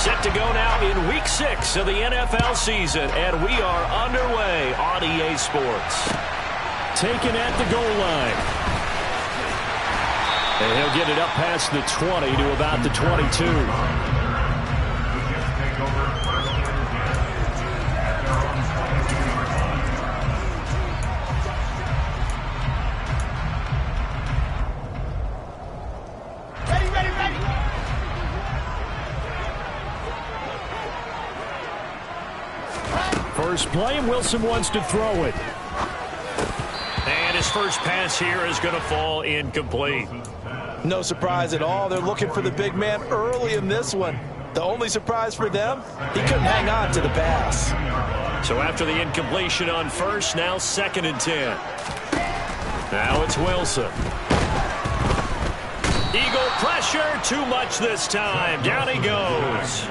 Set to go now in Week 6 of the NFL season, and we are underway on EA Sports. Taken at the goal line. And he'll get it up past the 20 to about the 22. First play, and Wilson wants to throw it. And his first pass here is going to fall incomplete. No surprise at all. They're looking for the big man early in this one. The only surprise for them, he couldn't hang on to the pass. So after the incompletion on first, now 2nd and 10. Now it's Wilson. Eagle pressure, too much this time. Down he goes.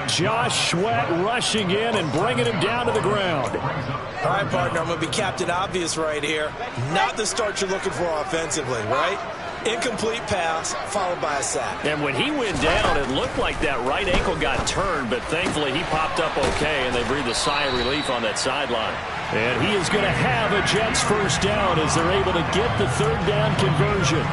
Josh Sweat rushing in and bringing him down to the ground. All right, partner, I'm going to be Captain Obvious right here. Not the start you're looking for offensively, right? Incomplete pass followed by a sack. And when he went down, it looked like that right ankle got turned, but thankfully he popped up okay, and they breathed a sigh of relief on that sideline. And he is going to have a Jets first down as they're able to get the 3rd down conversion.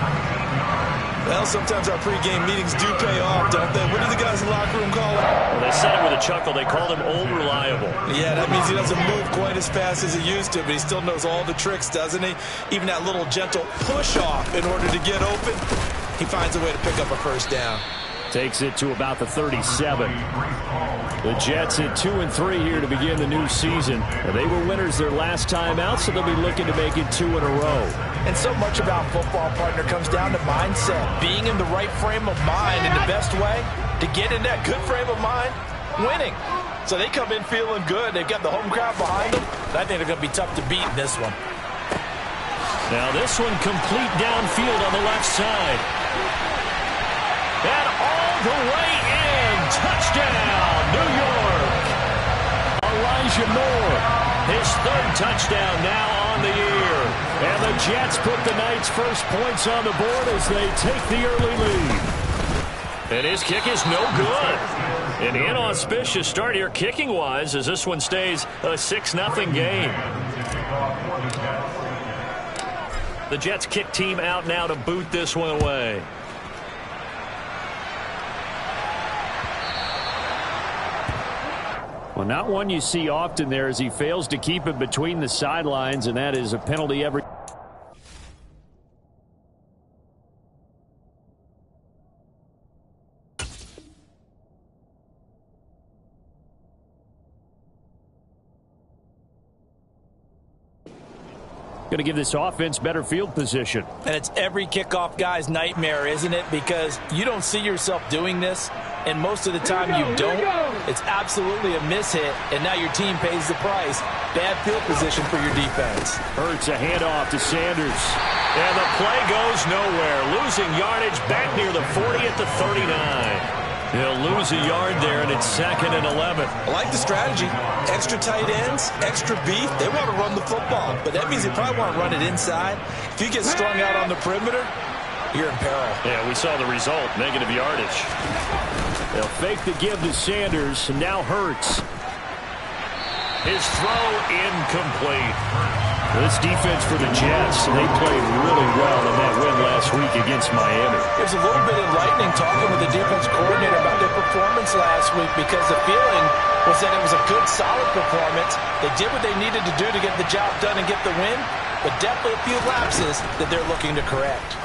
Well, sometimes our pregame meetings do pay off, don't they? What do the guys in the locker room call it? Well, they said it with a chuckle. They called him Old Reliable. Yeah, that means he doesn't move quite as fast as he used to, but he still knows all the tricks, doesn't he? Even that little gentle push-off in order to get open, he finds a way to pick up a first down. Takes it to about the 37. The Jets at 2-3 here to begin the new season. And they were winners their last time out, so they'll be looking to make it 2 in a row. And so much about football, partner, comes down to mindset. Being in the right frame of mind, and the best way to get in that good frame of mind, winning. So they come in feeling good. They've got the home crowd behind them. I think they're going to be tough to beat in this one. Now this one complete downfield on the left side. And all the way in. Touchdown, New York. Elijah Moore. His 3rd touchdown now on the year. And the Jets put the Knights' first points on the board as they take the early lead. And his kick is no good. An inauspicious start here kicking-wise as this one stays a 6-0 game. The Jets kick team out now to boot this one away. Well, not one you see often there as he fails to keep it between the sidelines, and that is a penalty every. Going to give this offense better field position. And it's every kickoff guy's nightmare, isn't it? Because you don't see yourself doing this, and most of the time you don't. It's absolutely a mishit, and now your team pays the price. Bad field position for your defense. Hurts a handoff to Sanders. And the play goes nowhere. Losing yardage back near the 40 at the 39. He'll lose a yard there, and it's 2nd and 11. I like the strategy. Extra tight ends, extra beef. They want to run the football, but that means they probably want to run it inside. If you get strung out on the perimeter, you're in peril. Yeah, we saw the result, negative yardage. They'll fake the give to Sanders, and now Hurts. His throw incomplete. This defense for the Jets, they played really well in that win last week against Miami. It was a little bit enlightening talking with the defense coordinator about their performance last week because the feeling was that it was a good, solid performance. They did what they needed to do to get the job done and get the win, but definitely a few lapses that they're looking to correct.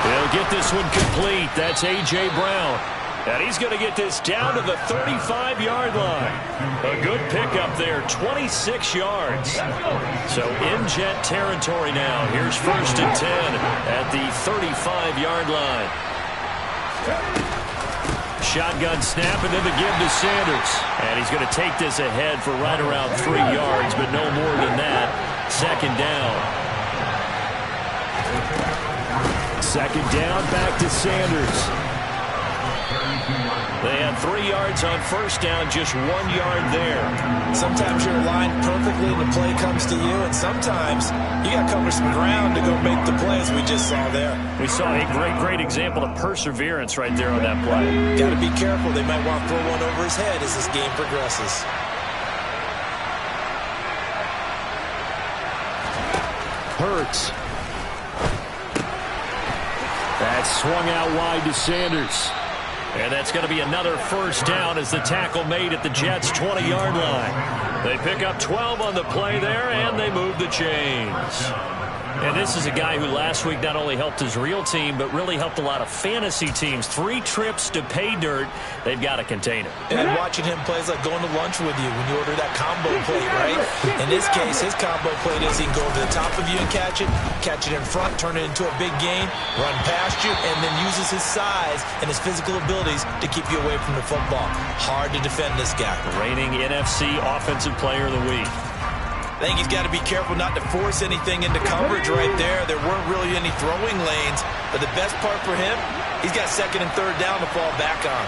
They'll get this one complete. That's A.J. Brown. And he's going to get this down to the 35-yard line. A good pickup there, 26 yards. So in Jet territory now. Here's 1st and 10 at the 35-yard line. Shotgun snap and then the give to Sanders. And he's going to take this ahead for right around 3 yards, but no more than that. 2nd down. 2nd down, back to Sanders. They had 3 yards on first down, just 1 yard there. Sometimes you're aligned perfectly and the play comes to you, and sometimes you got to cover some ground to go make the play, as we just saw there. We saw a great example of perseverance right there on that play. Got to be careful. They might want to throw one over his head as this game progresses. Hurts. That swung out wide to Sanders. And that's going to be another first down as the tackle made at the Jets' 20-yard line. They pick up 12 on the play there, and they move the chains. And this is a guy who last week not only helped his real team, but really helped a lot of fantasy teams. 3 trips to pay dirt. They've got to contain him. And watching him play is like going to lunch with you when you order that combo plate, right? In this case, his combo plate is he can go over the top of you and catch it in front, turn it into a big gain, run past you, and then uses his size and his physical abilities to keep you away from the football. Hard to defend this guy. Reigning NFC Offensive Player of the Week. I think he's got to be careful not to force anything into coverage right there. There weren't really any throwing lanes, but the best part for him, he's got 2nd and 3rd down to fall back on.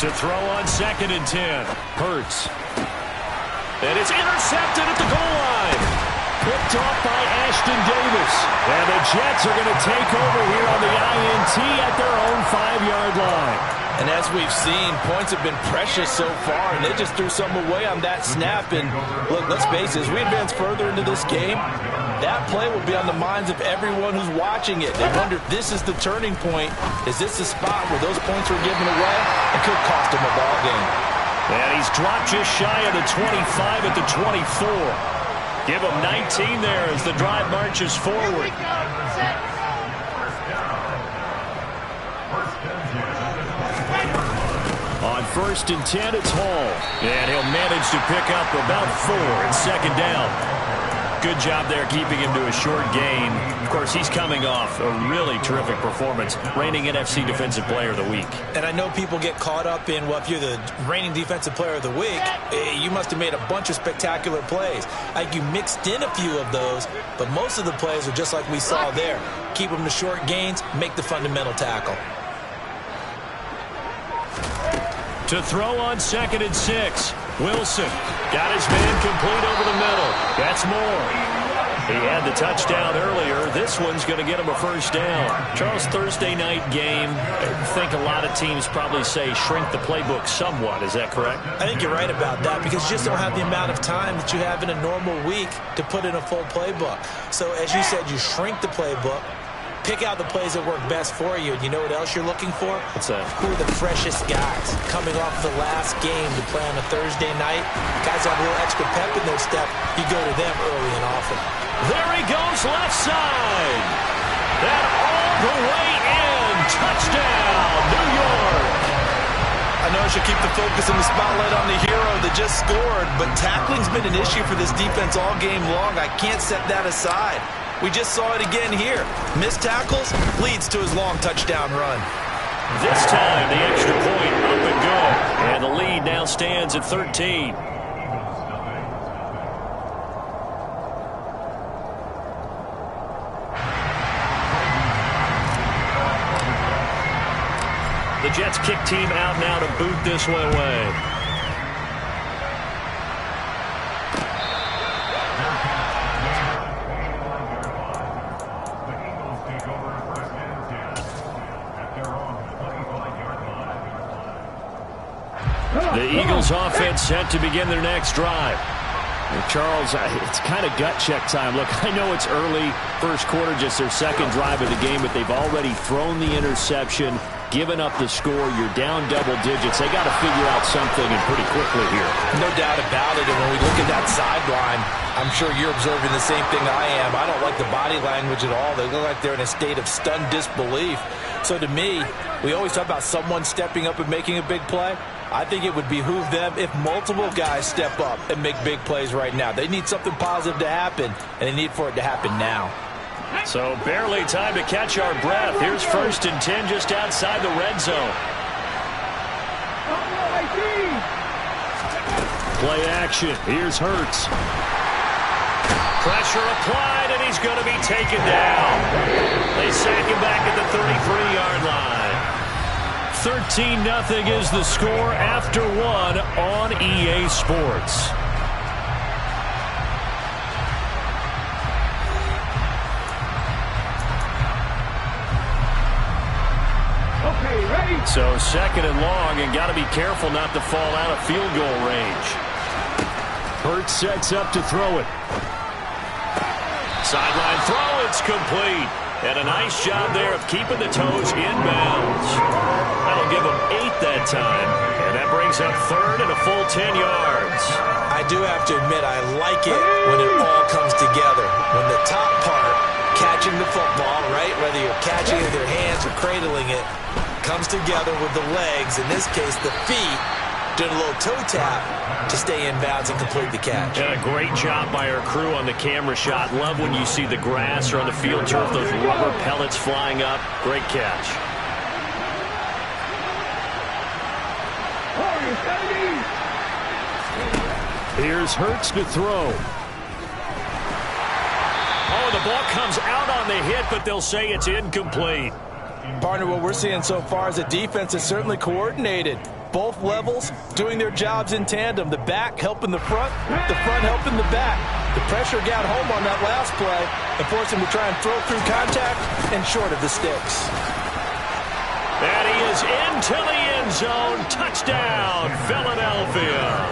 To throw on 2nd and 10. Hurts. And it's intercepted at the goal line. Picked off by Ashton Davis. And the Jets are going to take over here on the INT at their own 5-yard line. And as we've seen, points have been precious so far, and they just threw some away on that snap. And look, let's face it, as we advance further into this game, that play will be on the minds of everyone who's watching it. They wonder if this is the turning point. Is this the spot where those points were given away? It could cost them a ball game. And he's dropped just shy of the 25 at the 24. Give him 19 there as the drive marches forward. On 1st and 10, it's Hall. And he'll manage to pick up about 4 at 2nd down. Good job there keeping him to a short gain. Of course, he's coming off a really terrific performance. Reigning NFC Defensive Player of the Week. And I know people get caught up in, well, if you're the reigning Defensive Player of the Week, you must have made a bunch of spectacular plays. Like you mixed in a few of those, but most of the plays are just like we saw there. Keep them to short gains, make the fundamental tackle. To throw on 2nd and 6. Wilson got his man complete over the middle. That's Moore. He had the touchdown earlier. This one's going to get him a first down. Charles, Thursday night game, I think a lot of teams probably say shrink the playbook somewhat. Is that correct? I think you're right about that because you just don't have the amount of time that you have in a normal week to put in a full playbook. So as you said, you shrink the playbook. Pick out the plays that work best for you. And you know what else you're looking for? What's that? Who are the freshest guys coming off the last game to play on a Thursday night? Guys have a little extra pep in their step. You go to them early and often. There he goes, left side. That all the way in. Touchdown, New York. I know I should keep the focus and the spotlight on the hero that just scored, but tackling's been an issue for this defense all game long. I can't set that aside. We just saw it again here. Missed tackles leads to his long touchdown run. This time, the extra point up and good. And the lead now stands at 13. The Jets kick team out now to boot this one away. The Eagles offense set to begin their next drive. Charles, it's kind of gut check time. Look, I know it's early, first quarter, just their second drive of the game, but they've already thrown the interception, given up the score. You're down double digits. They got to figure out something, and pretty quickly here. No doubt about it. And when we look at that sideline, I'm sure you're observing the same thing I am. I don't like the body language at all. They look like they're in a state of stunned disbelief. So to me, we always talk about someone stepping up and making a big play. I think it would behoove them if multiple guys step up and make big plays right now. They need something positive to happen, and they need for it to happen now. So barely time to catch our breath. Here's 1st and 10 just outside the red zone. Play action. Here's Hurts. Pressure applied, and he's going to be taken down. They sack him back at the 33-yard line. 13-0 is the score after one on EA Sports. So second and long, and got to be careful not to fall out of field goal range. Hurts sets up to throw it. Sideline throw, it's complete. And a nice job there of keeping the toes in bounds. That'll give him 8 that time. And that brings up third and a full 10 yards. I do have to admit, I like it when it all comes together. When the top part, catching the football, right, whether you're catching it with your hands or cradling it, comes together with the legs, in this case the feet, doing a little toe tap to stay in bounds and complete the catch. And a great job by our crew on the camera shot. Love when you see the grass or on the field turf, those rubber pellets flying up. Great catch. Here's Hurts to throw. Oh, the ball comes out on the hit, but they'll say it's incomplete. Partner, what we're seeing so far is the defense is certainly coordinated. Both levels doing their jobs in tandem. The back helping the front helping the back. The pressure got home on that last play and forced him to try and throw through contact and short of the sticks. And he is into the end zone. Touchdown, Philadelphia.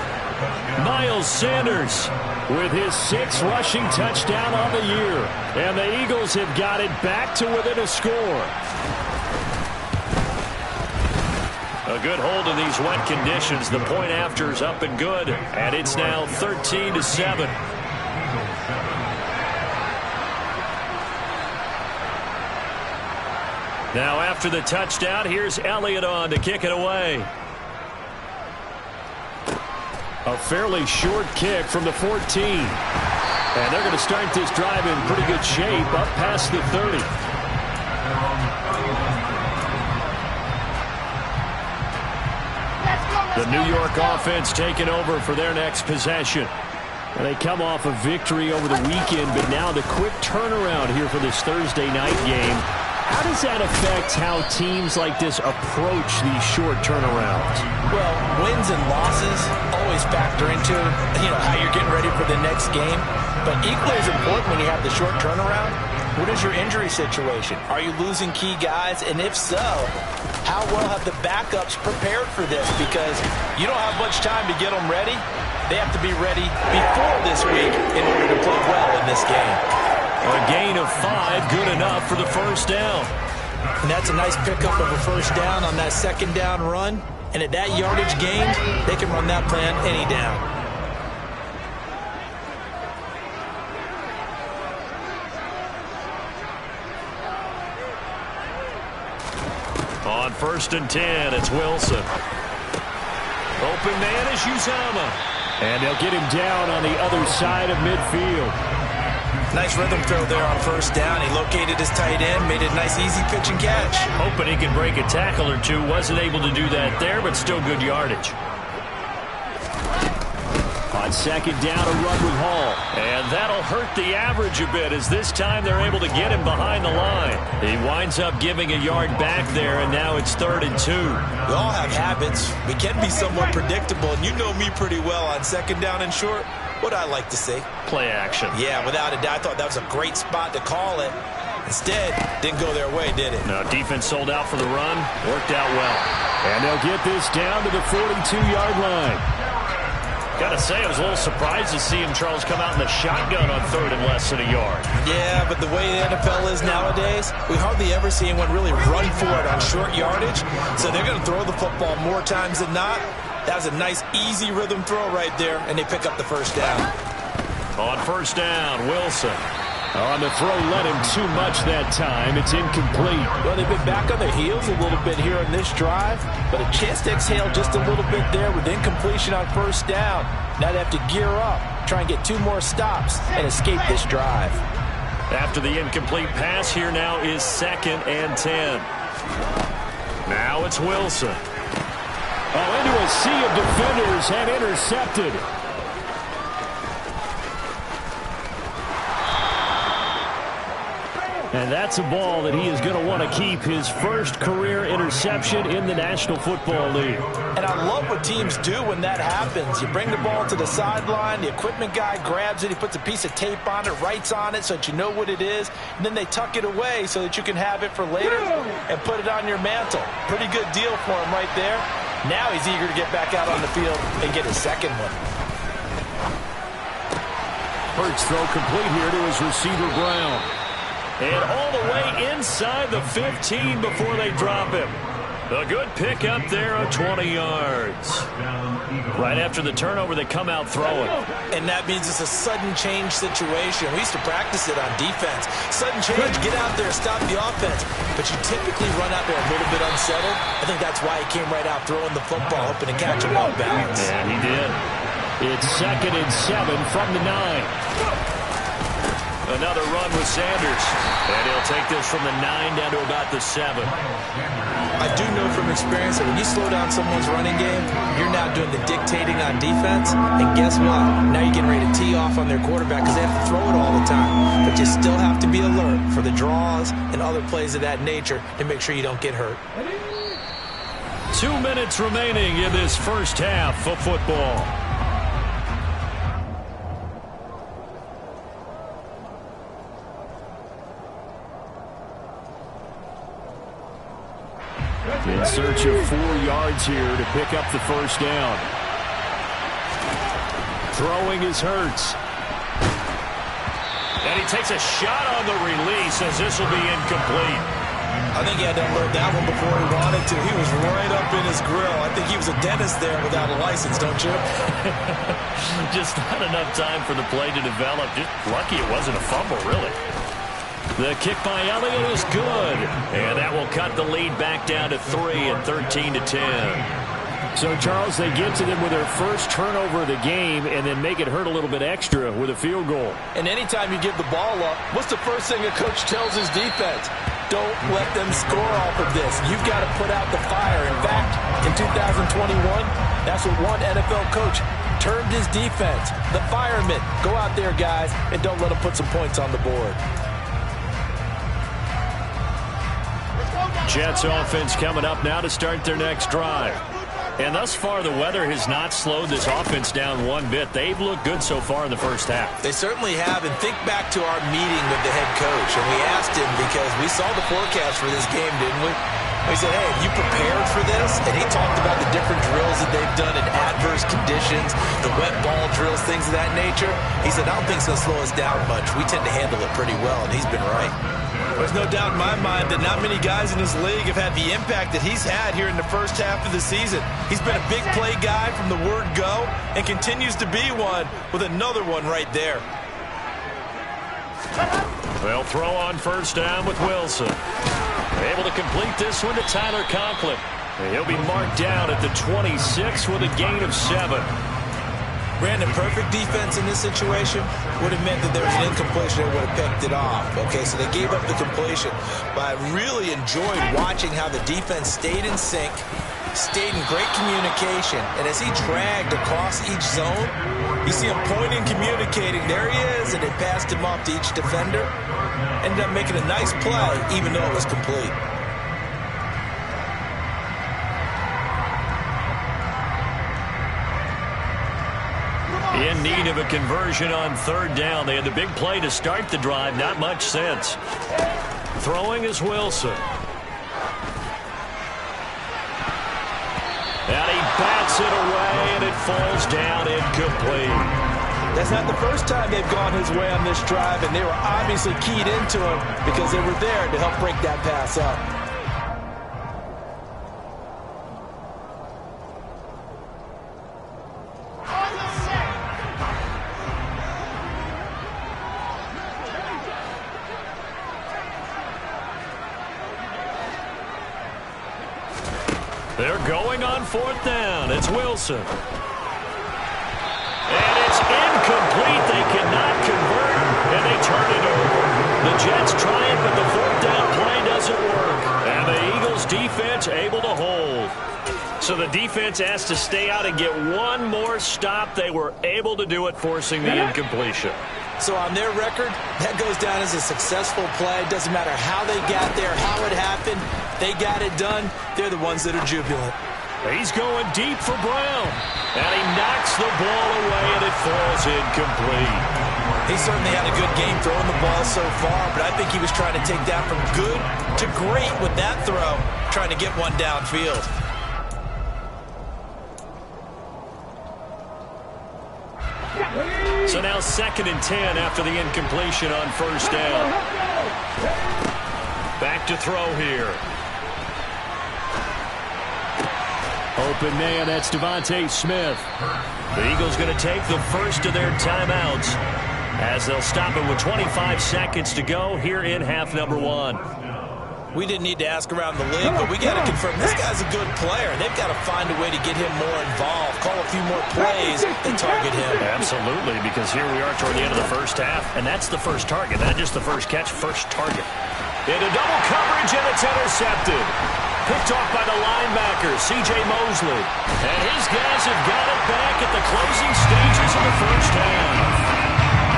Miles Sanders with his 6th rushing touchdown on the year. And the Eagles have got it back to within a score. A good hold in these wet conditions. The point after is up and good. And it's now 13-7. Now after the touchdown, here's Elliott on to kick it away. A fairly short kick from the 14. And they're going to start this drive in pretty good shape up past the 30. The New York offense taking over for their next possession. And they come off a victory over the weekend, but now the quick turnaround here for this Thursday night game. How does that affect how teams like this approach these short turnarounds? Well, wins and losses always factor into, how you're getting ready for the next game. But equally as important when you have the short turnaround, what is your injury situation? Are you losing key guys? And if so, how well have the backups prepared for this? Because you don't have much time to get them ready. They have to be ready before this week in order to play well in this game. A gain of 5, good enough for the first down. And that's a nice pickup of a first down on that second down run. And at that yardage gain, they can run that plan any down. On 1st and 10, it's Wilson. Open man is Uzomah. And they'll get him down on the other side of midfield. Nice rhythm throw there on first down. He located his tight end, made it a nice easy pitch and catch. Hoping he could break a tackle or two. Wasn't able to do that there, but still good yardage. On second down, a run with Hall. And that'll hurt the average a bit, as this time they're able to get him behind the line. He winds up giving a yard back there, and now it's 3rd and 2. We all have habits. We can be somewhat predictable, and you know me pretty well on second down and short. What I like to see. Play action. Yeah, without a doubt. I thought that was a great spot to call it. Instead, didn't go their way, did it? No, defense sold out for the run. Worked out well. And they'll get this down to the 42-yard line. Gotta say, I was a little surprised to see him, Charles, come out in the shotgun on 3rd and less than a yard. Yeah, but the way the NFL is nowadays, we hardly ever see anyone really run for it on short yardage. So they're going to throw the football more times than not. That was a nice, easy rhythm throw right there, and they pick up the first down. On first down, Wilson. On the throw, led him too much that time. It's incomplete. Well, they've been back on their heels a little bit here in this drive, but a chance to exhale just a little bit there with incompletion on first down. Now they have to gear up, try and get 2 more stops, and escape this drive. After the incomplete pass, here now is 2nd and 10. Now it's Wilson. Oh, into a sea of defenders and intercepted. And that's a ball that he is going to want to keep, his first career interception in the National Football League. And I love what teams do when that happens. You bring the ball to the sideline, the equipment guy grabs it, he puts a piece of tape on it, writes on it so that you know what it is, and then they tuck it away so that you can have it for later and put it on your mantle. Pretty good deal for him right there. Now he's eager to get back out on the field and get his second one. Hurts throw complete here to his receiver, Brown. And all the way inside the 15 before they drop him. A good pick up there of 20 yards. Right after the turnover, they come out throwing. And that means it's a sudden change situation. We used to practice it on defense. Sudden change, get out there, stop the offense. But you typically run out there a little bit unsettled. I think that's why he came right out throwing the football, hoping to catch him off balance. And he did. It's 2nd and 7 from the 9. Another run with Sanders. And he'll take this from the 9 down to about the 7. I do know from experience that when you slow down someone's running game, you're now doing the dictating on defense. And guess what? Now you're getting ready to tee off on their quarterback because they have to throw it all the time. But you still have to be alert for the draws and other plays of that nature to make sure you don't get hurt. 2 minutes remaining in this first half of football. In search of 4 yards here to pick up the first down. Throwing is Hurts. And he takes a shot on the release as this will be incomplete. I think he had to unload that one before he wanted to. He was right up in his grill. I think he was a dentist there without a license, don't you? Just not enough time for the play to develop. Just lucky it wasn't a fumble, really. The kick by Elliott is good. And that will cut the lead back down to 3 at 13-10. So, Charles, they get to them with their first turnover of the game and then make it hurt a little bit extra with a field goal. And anytime you give the ball up, what's the first thing a coach tells his defense? Don't let them score off of this. You've got to put out the fire. In fact, in 2021, that's what one NFL coach termed his defense. The firemen. Go out there, guys, and don't let them put some points on the board. Jets offense coming up now to start their next drive. And thus far, the weather has not slowed this offense down one bit. They've looked good so far in the first half. They certainly have. And think back to our meeting with the head coach. And we asked him because we saw the forecast for this game, didn't we? We said, hey, have you prepared for this? And he talked about the different drills that they've done in adverse conditions, the wet ball drills, things of that nature. He said, I don't think it's going to slow us down much. We tend to handle it pretty well, and he's been right. There's no doubt in my mind that not many guys in this league have had the impact that he's had here in the first half of the season. He's been a big play guy from the word go and continues to be one with another one right there. They'll throw on first down with Wilson. Able to complete this one to Tyler Conklin. He'll be marked down at the 26 with a gain of 7. Brandon, perfect defense in this situation would have meant that there was an incompletion that would have picked it off. Okay, so they gave up the completion. But I really enjoyed watching how the defense stayed in sync, stayed in great communication. And as he dragged across each zone, you see him pointing, communicating. There he is, and they passed him off to each defender. Ended up making a nice play, even though it was complete. In need of a conversion on third down. They had the big play to start the drive. Not much sense. Throwing is Wilson. And he bats it away, and it falls down incomplete. That's not the first time they've gone his way on this drive, and they were obviously keyed into him because they were there to help break that pass up. They're going on fourth down. It's Wilson. And it's incomplete. They cannot convert, and they turn it over. The Jets try it, but the fourth down play doesn't work. And the Eagles defense able to hold. So the defense has to stay out and get one more stop. They were able to do it, forcing the incompletion. So on their record, that goes down as a successful play. Doesn't matter how they got there, how it happened. They got it done. They're the ones that are jubilant. He's going deep for Brown. And he knocks the ball away, and it falls incomplete. He certainly had a good game throwing the ball so far, but I think he was trying to take that from good to great with that throw, trying to get one downfield. So now 2nd and 10 after the incompletion on first down. Back to throw here. Open man, that's Devontae Smith. The Eagles going to take the first of their timeouts as they'll stop it with 25 seconds to go here in half number 1. We didn't need to ask around the league, but we got to confirm this guy's a good player. They've got to find a way to get him more involved, call a few more plays that target him. Absolutely, because here we are toward the end of the first half, and that's the first target, not just the first catch, first target. Into double coverage, and it's intercepted. Picked off by the linebacker, C.J. Mosley. And his guys have got it back at the closing stages of the first half.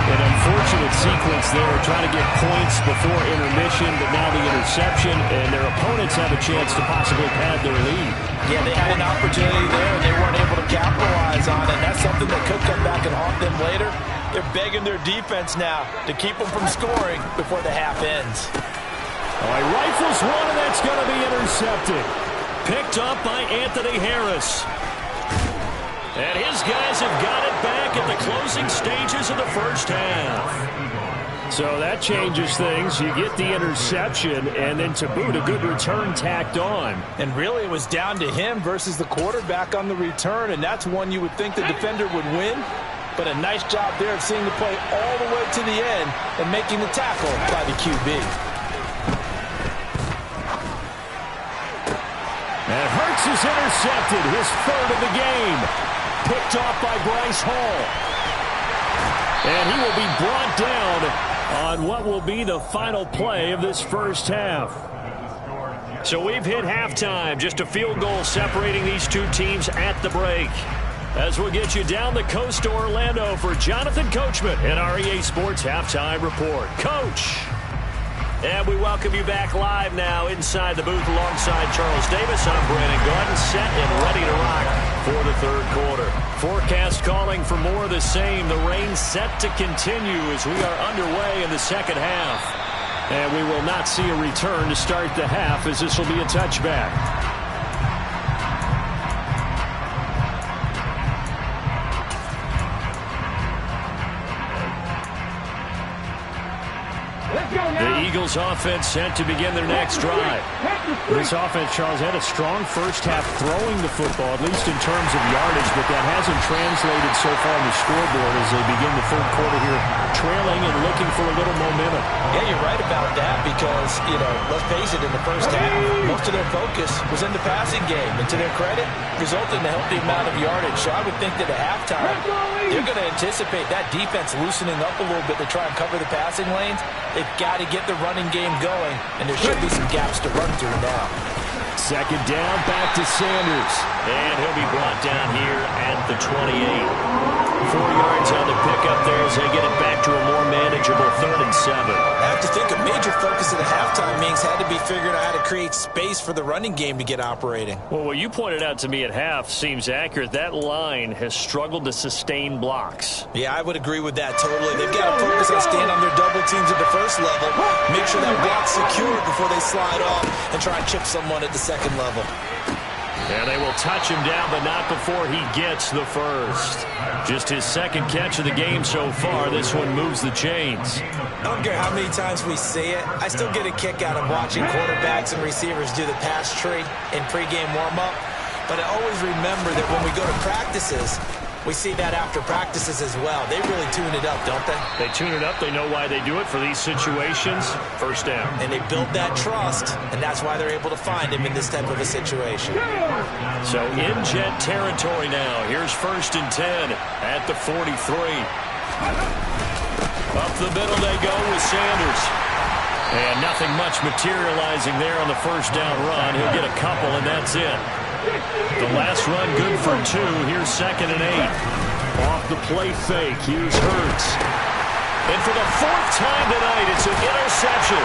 An unfortunate sequence there, trying to get points before intermission, but now the interception, and their opponents have a chance to possibly pad their lead. Yeah, they had an opportunity there, and they weren't able to capitalize on it. That's something that could come back and haunt them later. They're begging their defense now to keep them from scoring before the half ends. Oh, he rifles one, and that's going to be intercepted. Picked up by Anthony Harris. And his guys have got it back at the closing stages of the first half. So that changes things. You get the interception, and then to boot, a good return tacked on. And really, it was down to him versus the quarterback on the return, and that's one you would think the defender would win. But a nice job there of seeing the play all the way to the end and making the tackle by the QB. And Hurts is intercepted, his 3rd of the game. Picked off by Bryce Hall. And he will be brought down on what will be the final play of this first half. So we've hit halftime, just a field goal separating these two teams at the break. As we'll get you down the coast to Orlando for Jonathan Coachman in our EA Sports Halftime Report. Coach! And we welcome you back live now inside the booth alongside Charles Davis. I'm Brandon Gaudin, set and ready to rock for the 3rd quarter. Forecast calling for more of the same. The rain set to continue as we are underway in the 2nd half. And we will not see a return to start the half, as this will be a touchback. The Eagles offense set to begin their next drive. This offense, Charles, had a strong first half throwing the football, at least in terms of yardage, but that hasn't translated so far on the scoreboard as they begin the 3rd quarter here, trailing and looking for a little momentum. Yeah, you're right about that because, let's face it, in the first half, most of their focus was in the passing game. And to their credit, resulted in a healthy amount of yardage. So I would think that at halftime, they're going to anticipate that defense loosening up a little bit to try and cover the passing lanes. They've got to get the running game going, and there should be some gaps to run through now. 2nd down, back to Sanders. And he'll be brought down here at the 28. 4 yards on the pickup there as they get it back to a more manageable 3rd and 7. I have to think a major focus of the halftime meetings had to be figuring out how to create space for the running game to get operating. Well, what you pointed out to me at half seems accurate. That line has struggled to sustain blocks. Yeah, I would agree with that totally. They've got to focus on staying on their double teams at the first level, make sure that block's secure before they slide off and try and chip someone at the 2nd level. And they will touch him down, but not before he gets the first. Just his 2nd catch of the game so far. This one moves the chains. I don't care how many times we see it. I still get a kick out of watching quarterbacks and receivers do the pass tree in pregame warm-up. But I always remember that when we go to practices, we see that after practices as well. They really tune it up, don't they? They tune it up. They know why they do it for these situations. First down. And they build that trust, and that's why they're able to find him in this type of a situation. So in Jet territory now. Here's 1st and 10 at the 43. Up the middle they go with Sanders. And nothing much materializing there on the first down run. He'll get a couple, and that's it. The last run good for 2. Here's 2nd and 8. Off the play fake. Here's Hurts. And for the fourth time tonight, it's an interception.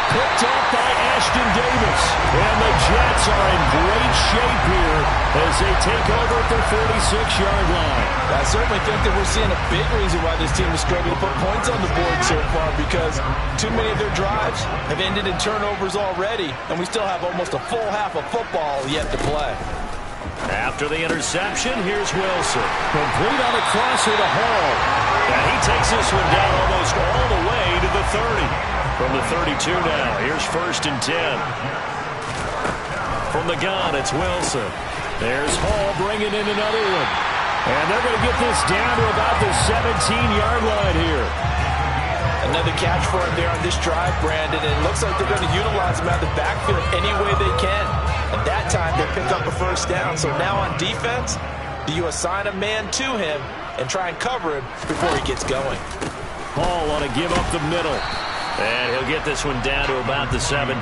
Picked up by Ashton Davis. And the Jets are in great shape here as they take over at their 46-yard line. I certainly think that we're seeing a big reason why this team is struggling to put points on the board so far, because too many of their drives have ended in turnovers already, and we still have almost a full half of football yet to play. After the interception, here's Wilson. Complete on the crosser to Hall. And he takes this one down almost all the way to the 30. From the 32 now, here's 1st and 10. From the gun, it's Wilson. There's Hall bringing in another one. And they're going to get this down to about the 17-yard line here. Another catch for him there on this drive, Brandon. And it looks like they're going to utilize him out of the backfield any way they can. At that time, they pick up a first down. So now on defense, do you assign a man to him and try and cover him before he gets going? Hall want to give up the middle. And he'll get this one down to about the 17.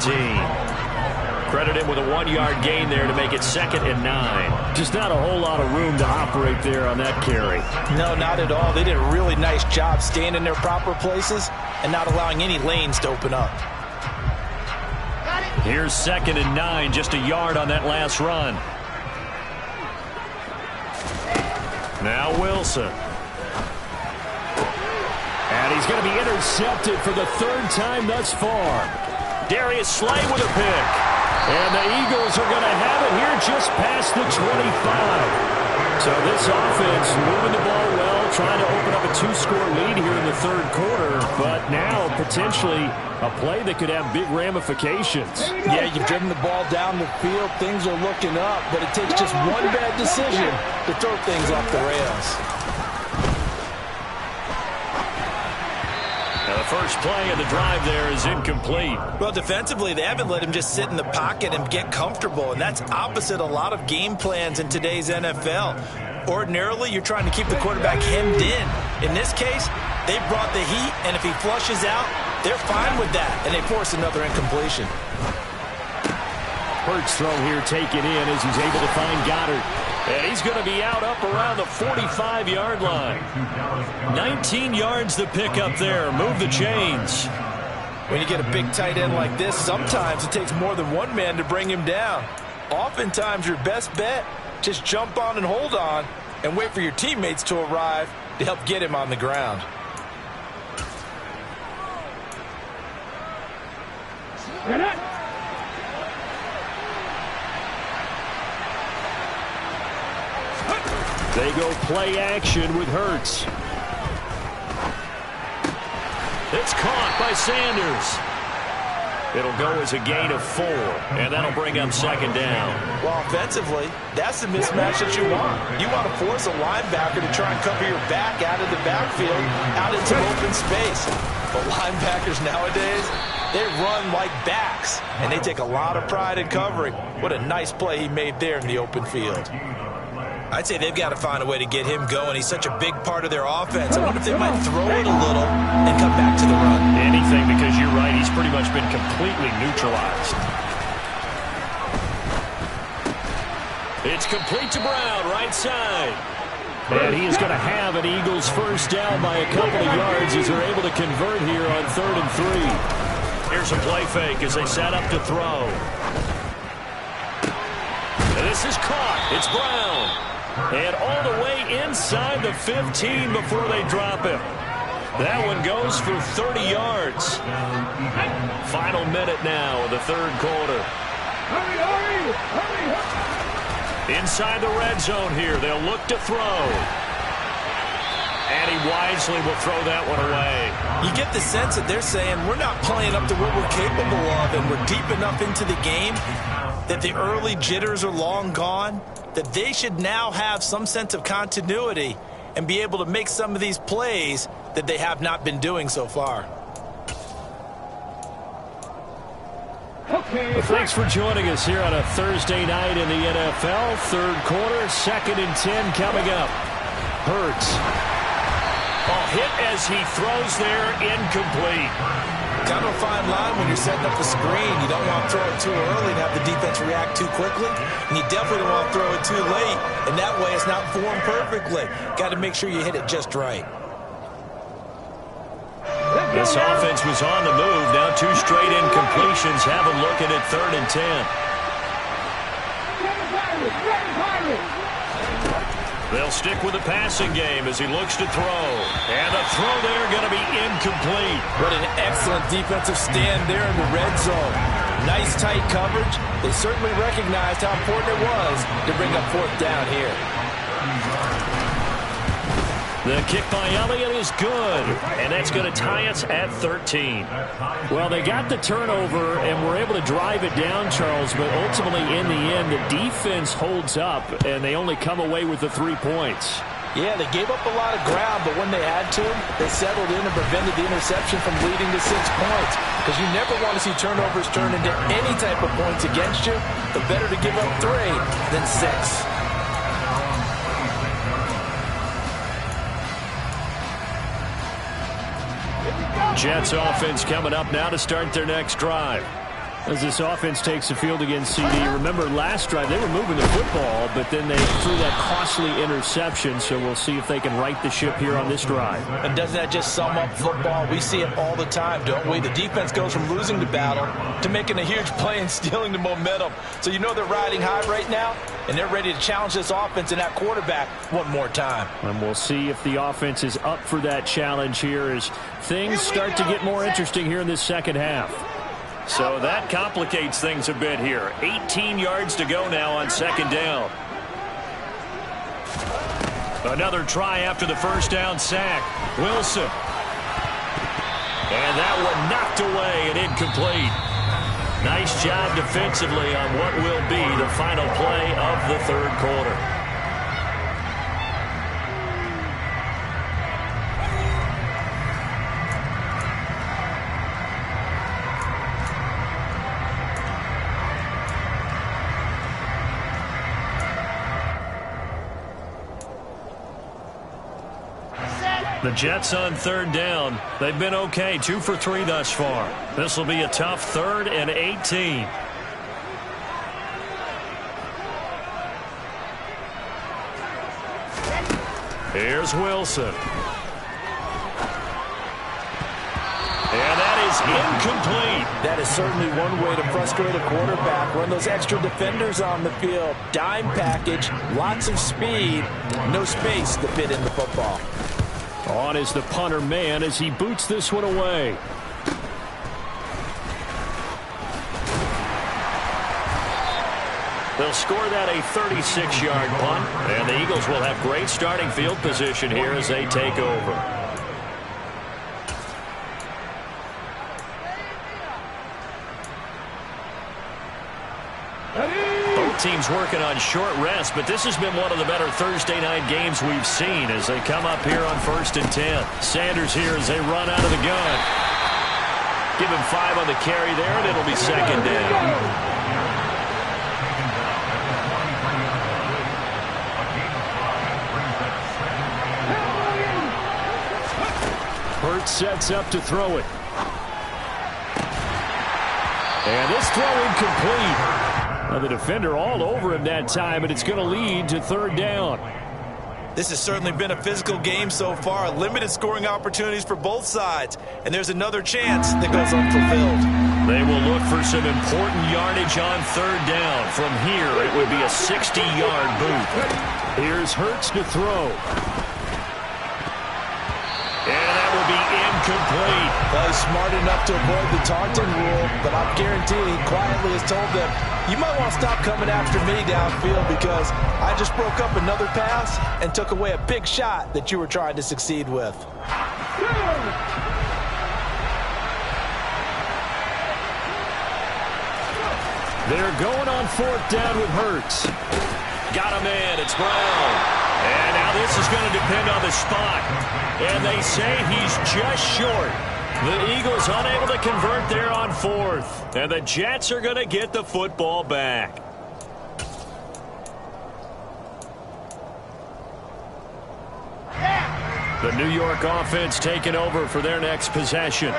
Credit him with a 1-yard gain there to make it 2nd and 9. Just not a whole lot of room to operate there on that carry. No, not at all. They did a really nice job staying in their proper places and not allowing any lanes to open up. Here's 2nd and 9, just a yard on that last run. Now Wilson. And he's going to be intercepted for the 3rd time thus far. Darius Slay with a pick. And the Eagles are going to have it here just past the 25. So this offense moving the ball well, trying to open up a 2-score lead here in the 3rd quarter. But now potentially a play that could have big ramifications. Yeah, you've driven the ball down the field. Things are looking up, but it takes just one bad decision to throw things off the rails. Now the first play of the drive there is incomplete. Well, defensively, they haven't let him just sit in the pocket and get comfortable, and that's opposite a lot of game plans in today's NFL. Ordinarily, you're trying to keep the quarterback hemmed in. In this case, they brought the heat, and if he flushes out, they're fine with that, and they force another incompletion. Hurts throw here taken in as he's able to find Goddard. And he's going to be out up around the 45-yard line. 19 yards to pick up there. Move the chains. When you get a big tight end like this, sometimes it takes more than one man to bring him down. Oftentimes, your best bet, just jump on and hold on and wait for your teammates to arrive to help get him on the ground. They go play action with Hurts. It's caught by Sanders. It'll go as a gain of 4, and that'll bring up 2nd down. Well, offensively, that's the mismatch that you want. You want to force a linebacker to try and cover your back out of the backfield, out into open space. But linebackers nowadays, they run like backs, and they take a lot of pride in covering. What a nice play he made there in the open field. I'd say they've got to find a way to get him going. He's such a big part of their offense. I wonder if they might throw it a little and come back to the run. Anything, because you're right, he's pretty much been completely neutralized. It's complete to Brown, right side. And he is going to have an Eagles first down by a couple of yards as they're able to convert here on 3rd and 3. Here's a play fake as they set up to throw. And this is caught. It's Brown. And all the way inside the 15 before they drop him. That one goes for 30 yards. Final minute now of the 3rd quarter. Inside the red zone here. They'll look to throw. And he wisely will throw that one away. You get the sense that they're saying we're not playing up to what we're capable of, and we're deep enough into the game that the early jitters are long gone, that they should now have some sense of continuity and be able to make some of these plays that they have not been doing so far. Well, thanks for joining us here on a Thursday night in the NFL. 3rd quarter, 2nd and 10 coming up. Hurts. Hit as he throws there, incomplete. Kind of a fine line when you're setting up a screen. You don't want to throw it too early and have the defense react too quickly. And you definitely don't want to throw it too late. And that way it's not formed perfectly. Got to make sure you hit it just right. This offense was on the move. Now 2 straight incompletions have them looking at 3rd and 10. They'll stick with the passing game as he looks to throw. And the throw there going to be incomplete. What an excellent defensive stand there in the red zone. Nice tight coverage. They certainly recognized how important it was to bring up 4th down here. The kick by Elliott is good, and that's going to tie us at 13. Well, they got the turnover and were able to drive it down, Charles, but ultimately in the end, the defense holds up, and they only come away with the 3 points. Yeah, they gave up a lot of ground, but when they had to, they settled in and prevented the interception from leading to 6 points. Because you never want to see turnovers turn into any type of points against you, but better to give up 3 than 6. Jets offense coming up now to start their next drive. As this offense takes the field against CD, remember last drive they were moving the football, but then they threw that costly interception, so we'll see if they can right the ship here on this drive. And doesn't that just sum up football? We see it all the time, don't we? The defense goes from losing the battle to making a huge play and stealing the momentum. So you know they're riding high right now, and they're ready to challenge this offense and that quarterback one more time. And we'll see if the offense is up for that challenge here as things start to get more interesting here in this second half. So that complicates things a bit here. 18 yards to go now on 2nd down. Another try after the first down sack. Wilson. And that one knocked away and incomplete. Nice job defensively on what will be the final play of the 3rd quarter. The Jets on 3rd down. They've been okay, 2 for 3 thus far. This will be a tough 3rd and 18. Here's Wilson. And that is incomplete. That is certainly one way to frustrate a quarterback. Run those extra defenders on the field. Dime package, lots of speed, no space to fit in the football. On is the punter man as he boots this one away. They'll score that a 36-yard punt, and the Eagles will have great starting field position here as they take over. Teams working on short rest, but this has been one of the better Thursday night games we've seen as they come up here on 1st and 10. Sanders here as they run out of the gun. Give him 5 on the carry there, and it'll be 2nd down. Hurts sets up to throw it. And this throw incomplete. Now the defender all over him that time, and it's going to lead to 3rd down. This has certainly been a physical game so far. Limited scoring opportunities for both sides. And there's another chance that goes unfulfilled. They will look for some important yardage on 3rd down. From here, it would be a 60-yard boot. Here's Hurts to throw. And that will be incomplete. Well, he's smart enough to avoid the taunting rule, but I'm guaranteeing he quietly has told them, you might want to stop coming after me downfield because I just broke up another pass and took away a big shot that you were trying to succeed with. They're going on 4th down with Hurts. Got him in. It's Brown. And now this is going to depend on the spot. And they say he's just short. The Eagles unable to convert there on 4th. And the Jets are going to get the football back. The New York offense taking over for their next possession.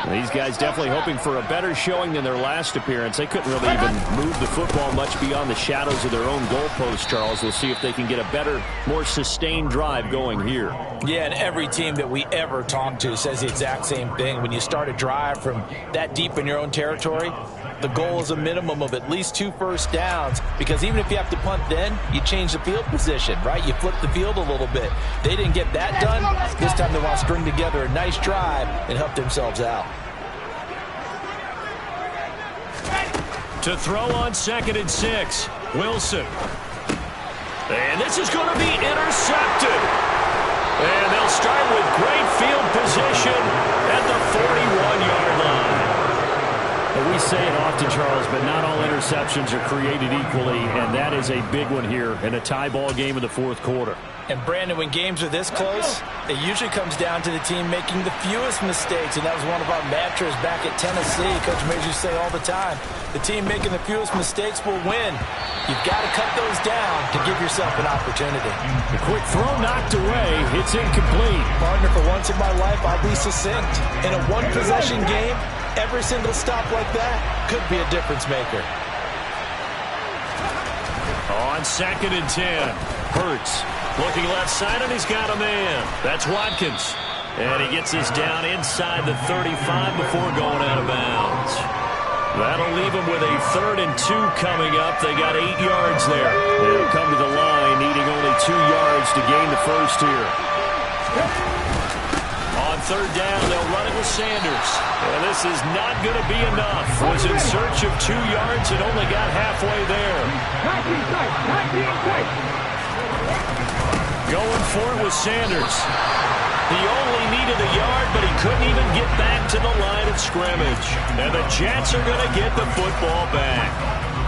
These guys definitely hoping for a better showing than their last appearance. They couldn't really even move the football much beyond the shadows of their own goalpost, Charles. We'll see if they can get a better, more sustained drive going here. Yeah, and every team that we ever talk to says the exact same thing. When you start a drive from that deep in your own territory, the goal is a minimum of at least 2 first downs, because even if you have to punt then, you change the field position, right? You flip the field a little bit. They didn't get that done. This time they want to string together a nice drive and help themselves out. To throw on 2nd and 6, Wilson. And this is going to be intercepted. And they'll start with great field position at the 41-yard line. We say it often, Charles, but not all interceptions are created equally, and that is a big one here in a tie ball game in the 4th quarter. And, Brandon, when games are this close, it usually comes down to the team making the fewest mistakes, and that was one of our mantras back at Tennessee. Coach Major used to say all the time, the team making the fewest mistakes will win. You've got to cut those down to give yourself an opportunity. The quick throw knocked away. It's incomplete. Partner, for once in my life, I'll be succinct. In a one-possession game, every single stop like that could be a difference maker. On 2nd and 10, Hurts looking left side, and he's got a man. That's Watkins. And he gets this down inside the 35 before going out of bounds. That'll leave him with a 3rd and 2 coming up. They got 8 yards there. They'll come to the line, needing only 2 yards to gain the first here. On 3rd down, they'll run it with Sanders. And this is not going to be enough. Was in search of 2 yards and only got halfway there. Going for it with Sanders. He only needed a yard, but he couldn't even get back to the line of scrimmage. And the Jets are going to get the football back.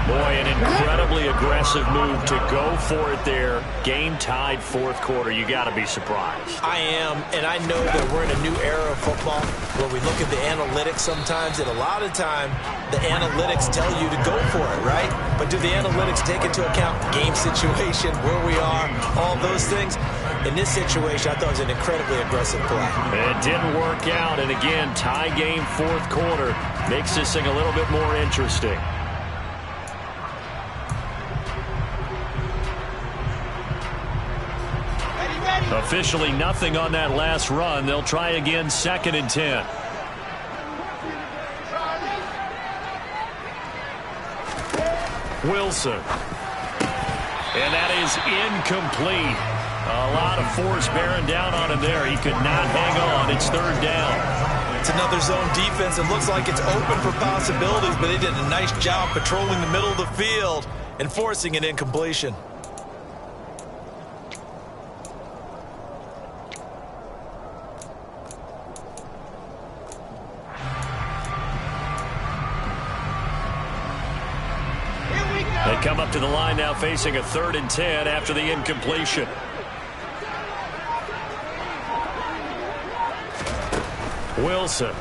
Boy, an incredibly aggressive move to go for it there. Game tied 4th quarter. You got to be surprised. I am, and I know that we're in a new era of football where we look at the analytics sometimes, and a lot of time the analytics tell you to go for it, right? But do the analytics take into account game situation, where we are, all those things? In this situation, I thought it was an incredibly aggressive play. It didn't work out, and again, tie game 4th quarter makes this thing a little bit more interesting. Officially nothing on that last run. They'll try again 2nd and 10. Wilson. And that is incomplete. A lot of force bearing down on him there. He could not hang on. It's 3rd down. It's another zone defense. It looks like it's open for possibilities, but they did a nice job patrolling the middle of the field and forcing an incompletion. They come up to the line now facing a 3rd and 10 after the incompletion. Wilson.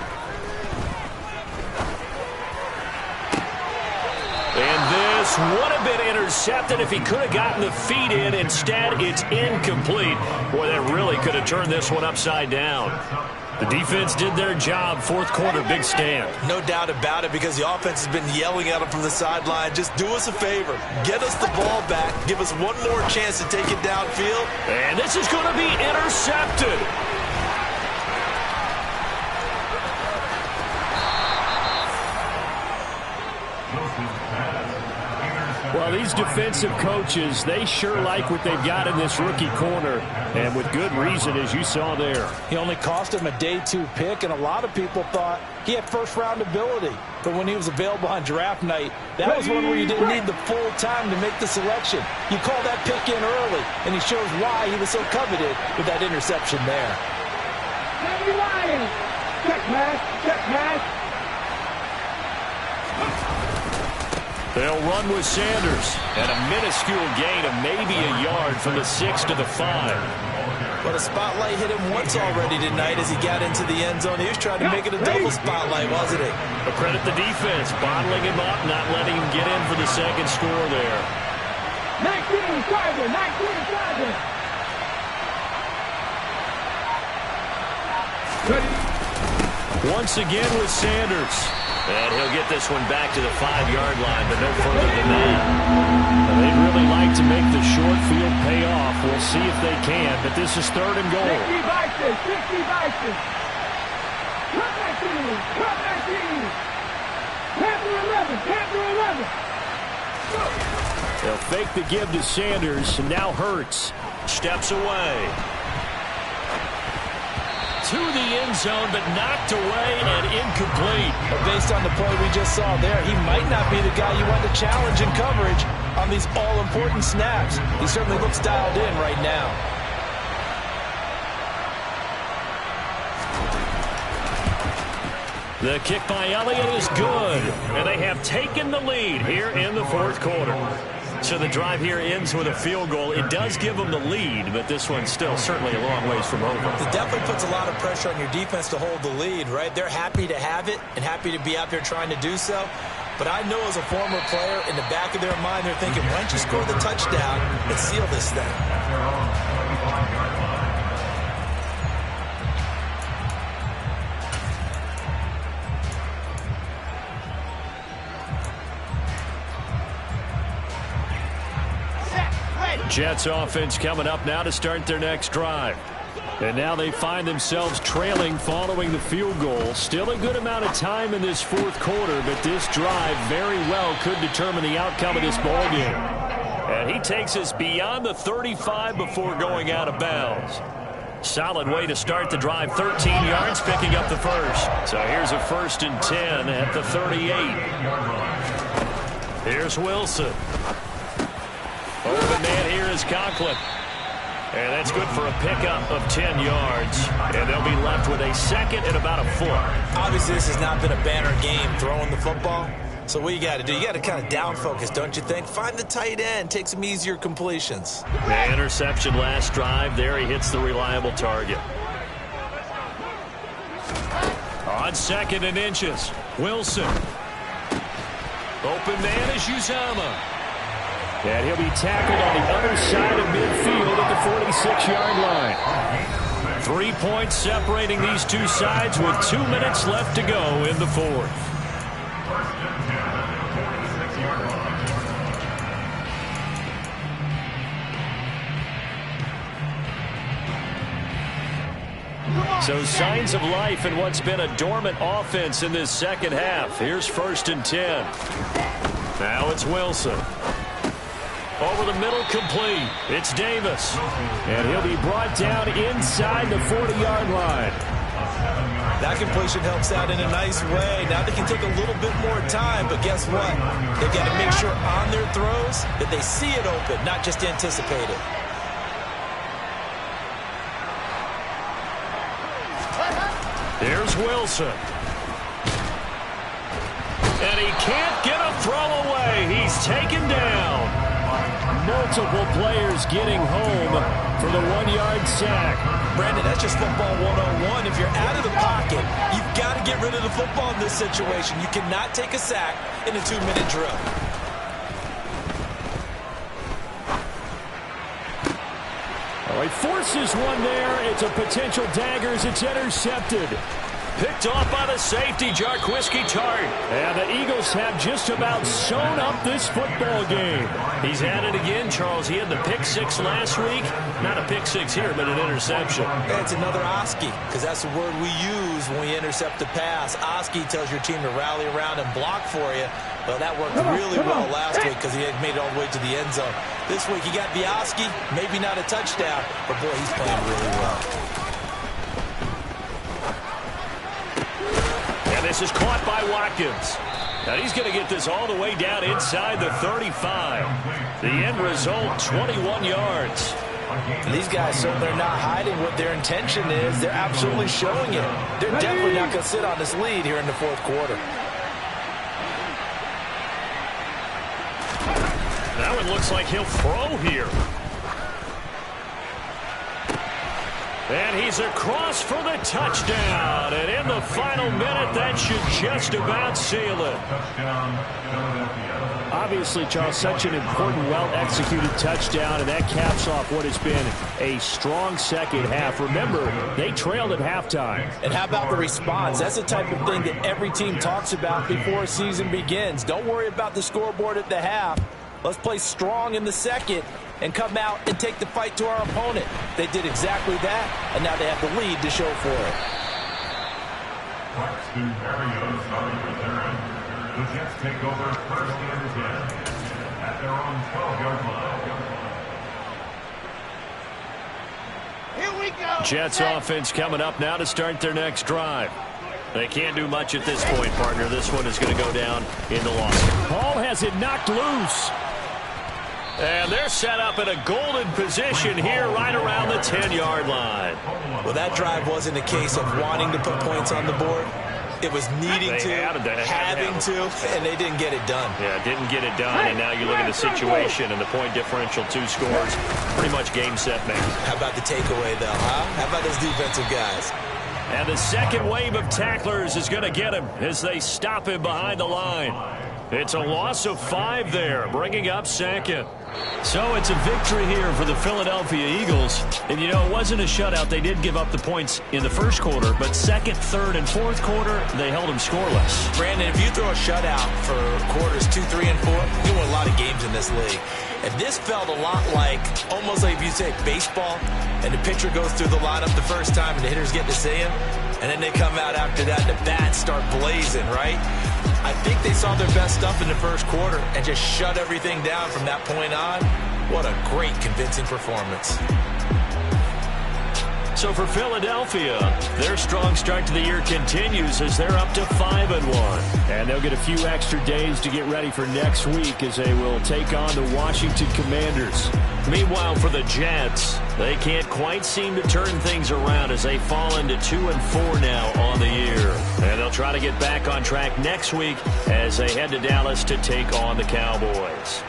And this would have been intercepted if he could have gotten the feet in. Instead, it's incomplete. Boy, that really could have turned this one upside down. The defense did their job. 4th quarter, big stand. No doubt about it, because the offense has been yelling at them from the sideline. Just do us a favor. Get us the ball back. Give us one more chance to take it downfield. And this is going to be intercepted. Well, these defensive coaches, they sure like what they've got in this rookie corner, and with good reason, as you saw there. He only cost him a day 2 pick, and a lot of people thought he had first-round ability. But when he was available on draft night, that was one where you didn't need the full time to make the selection. You call that pick in early, and he shows why he was so coveted with that interception there. Check pass. They'll run with Sanders. And a minuscule gain of maybe a yard from the 6 to the 5. But a spotlight hit him once already tonight as he got into the end zone. He was trying to make it a double spotlight, wasn't he? But credit the defense, bottling him up, not letting him get in for the second score there. 19 Sergeant, 19 Sergeant. Ready. Once again with Sanders. And he'll get this one back to the 5-yard line, but no further than that. Well, they'd really like to make the short field pay off. We'll see if they can, but this is 3rd and goal. 60 Vikings, 60 Vikings. Come back in, come back in. Panther 11, Panther 11. Go. They'll fake the give to Sanders, and now Hurts Steps away. To the end zone, but knocked away and incomplete. But based on the play we just saw there, he might not be the guy you want to challenge in coverage on these all-important snaps. He certainly looks dialed in right now. The kick by Elliott is good, and they have taken the lead here in the 4th quarter. So the drive here ends with a field goal. It does give them the lead, but this one's still certainly a long ways from over. It definitely puts a lot of pressure on your defense to hold the lead, right? They're happy to have it and happy to be out there trying to do so. But I know as a former player, in the back of their mind, they're thinking, why don't you score the touchdown and seal this thing? Jets offense coming up now to start their next drive. And now they find themselves trailing following the field goal. Still a good amount of time in this 4th quarter, but this drive very well could determine the outcome of this ballgame. And he takes us beyond the 35 before going out of bounds. Solid way to start the drive. 13 yards, picking up the first. So here's a 1st and 10 at the 38. Here's Wilson. Open man here is Conklin. And that's good for a pickup of 10 yards. And they'll be left with a 2nd and about a foot. Obviously, this has not been a banner game throwing the football. So what you got to do, you got to kind of down focus, don't you think? Find the tight end, take some easier completions. The interception last drive. There he hits the reliable target. On 2nd and inches, Wilson. Open man is Uzomah. And he'll be tackled on the other side of midfield at the 46-yard line. 3 points separating these two sides with 2 minutes left to go in the 4th. So signs of life in what's been a dormant offense in this 2nd half. Here's 1st and 10. Now it's Wilson. Over the middle, complete. It's Davis. And he'll be brought down inside the 40-yard line. That completion helps out in a nice way. Now they can take a little bit more time, but guess what? They've got to make sure on their throws that they see it open, not just anticipate it. Here's Wilson. And he can't get a throw away. He's taken down. Multiple players getting home for the 1-yard sack. Brandon, that's just football 101. If you're out of the pocket, you've got to get rid of the football in this situation. You cannot take a sack in a 2-minute drill. Oh, he forces one there. It's a potential dagger as it's intercepted. Picked off by the safety, Jarquiski Tart. And the Eagles have just about sewn up this football game. He's at it again, Charles. He had the pick 6 last week. Not a pick 6 here, but an interception. It's another Oski, because that's the word we use when we intercept a pass. Oski tells your team to rally around and block for you. Well, that worked really well last week because he had made it all the way to the end zone. This week, he got the Oski, maybe not a touchdown, but boy, he's playing really well. This is caught by Watkins. Now he's going to get this all the way down inside the 35. The end result, 21 yards. These guys certainly are not hiding what their intention is. They're absolutely showing it. They're definitely not going to sit on this lead here in the 4th quarter. Now it looks like he'll throw here. And he's across for the touchdown. And in the final minute, that should just about seal it. Obviously, Charles, such an important, well-executed touchdown, and that caps off what has been a strong second half. Remember, they trailed at halftime. And how about the response? That's the type of thing that every team talks about before a season begins. Don't worry about the scoreboard at the half. Let's play strong in the second and come out and take the fight to our opponent. They did exactly that, and now they have the lead to show for it. Braxton Berrios starting return. The Jets take over first and 10 at their own 12-yard line. Here we go. Jets offense coming up now to start their next drive. They can't do much at this point, partner. This one is going to go down in the loss. Hall has it knocked loose. And they're set up in a golden position here right around the 10-yard line. Well, that drive wasn't a case of wanting to put points on the board. It was needing to, having to, and they didn't get it done. Yeah, didn't get it done, and now you look at the situation and the point differential, 2 scores, pretty much game, set, match. How about the takeaway, though, huh? How about those defensive guys? And the second wave of tacklers is going to get him as they stop him behind the line. It's a loss of 5 there, bringing up second. So it's a victory here for the Philadelphia Eagles. And, you know, it wasn't a shutout. They did give up the points in the first quarter, but second, third, and fourth quarter, they held them scoreless. Brandon, if you throw a shutout for quarters 2, 3, and 4, you win a lot of games in this league. And this felt a lot like, almost like if you say baseball, and the pitcher goes through the lineup the first time, and the hitters get to see him, and then they come out after that, and the bats start blazing, right? I think they saw their best stuff in the first quarter and just shut everything down from that point on. What a great, convincing performance. So for Philadelphia, their strong start to the year continues as they're up to 5-1. And they'll get a few extra days to get ready for next week as they will take on the Washington Commanders. Meanwhile, for the Jets, they can't quite seem to turn things around as they fall into 2-4 now on the year. And they'll try to get back on track next week as they head to Dallas to take on the Cowboys.